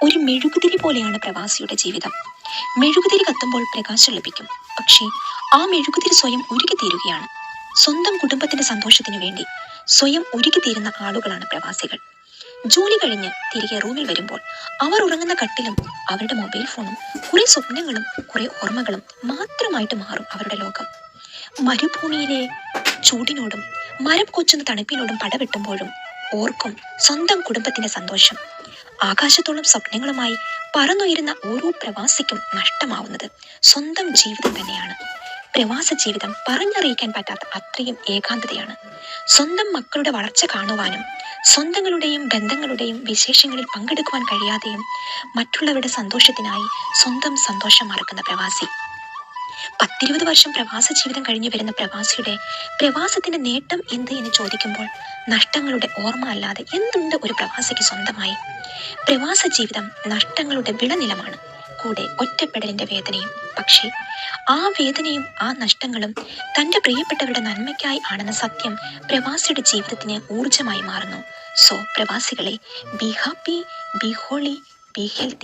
ഒരു മെഴുകുതിരി പോലെയാണ് പ്രവാസിയുടെ ജീവിതം. മെഴുകുതിരി കത്തുമ്പോൾ പ്രകാശം ലഭിക്കും, പക്ഷേ ആ മെഴുകുതിരി സ്വയം ഉരുകിത്തീരുകയാണ്. സ്വന്തം കുടുംബത്തിന്റെ സന്തോഷത്തിനു വേണ്ടി സ്വയം ഉരുകിത്തീരുന്ന ആളുകളാണ് പ്രവാസികൾ. ജോലി കഴിഞ്ഞ് തിരികെ റൂമിൽ വരുമ്പോൾ അവർ ഉറങ്ങുന്ന കട്ടിലും അവരുടെ മൊബൈൽ ഫോണും കുറെ സ്വപ്നങ്ങളും കുറെ ഓർമ്മകളും മാത്രമായിട്ട് മാറും അവരുടെ ലോകം. മരുഭൂമിയിലെ ചൂടിനോടും മരം കൊച്ചുന്ന തണുപ്പിനോടും പടവെട്ടുമ്പോഴും ഓർക്കും സ്വന്തം കുടുംബത്തിന്റെ സന്തോഷം. ആകാശത്തോളം സ്വപ്നങ്ങളുമായി പറന്നുയരുന്ന ഓരോ പ്രവാസിക്കും നഷ്ടമാവുന്നത് സ്വന്തം ജീവിതം തന്നെയാണ്. പ്രവാസ ജീവിതം പറഞ്ഞറിയിക്കാൻ പറ്റാത്ത അത്രയും ഏകാന്തതയാണ്. സ്വന്തം മക്കളുടെ വളർച്ച കാണുവാനും സ്വന്തങ്ങളുടെയും ബന്ധങ്ങളുടെയും വിശേഷങ്ങളിൽ പങ്കെടുക്കുവാൻ കഴിയാതെയും മറ്റുള്ളവരുടെ സന്തോഷത്തിനായി സ്വന്തം സന്തോഷം മറക്കുന്ന പ്രവാസി. 10-20 വർഷം പ്രവാസ ജീവിതം കഴിഞ്ഞു വരുന്ന പ്രവാസിയുടെ പ്രവാസത്തിന്റെ നേട്ടം എന്ത് എന്ന് ചോദിക്കുമ്പോൾ നഷ്ടങ്ങളുടെ ഓർമ്മ അല്ലാതെ എന്തുണ്ട് ഒരു പ്രവാസിക്ക് സ്വന്തമായി? പ്രവാസ ജീവിതം നഷ്ടങ്ങളുടെ വിളനിലമാണ്, കൂടെ ഒറ്റപ്പെടലിന്റെ വേദനയും. പക്ഷേ ആ വേദനയും ആ നഷ്ടങ്ങളും തന്റെ പ്രിയപ്പെട്ടവരുടെ നന്മയ്ക്കായി ആണെന്ന സത്യം പ്രവാസിയുടെ ജീവിതത്തിന് ഊർജമായി മാറുന്നു. സോ പ്രവാസികളെ, be happy, be holy, be healthy.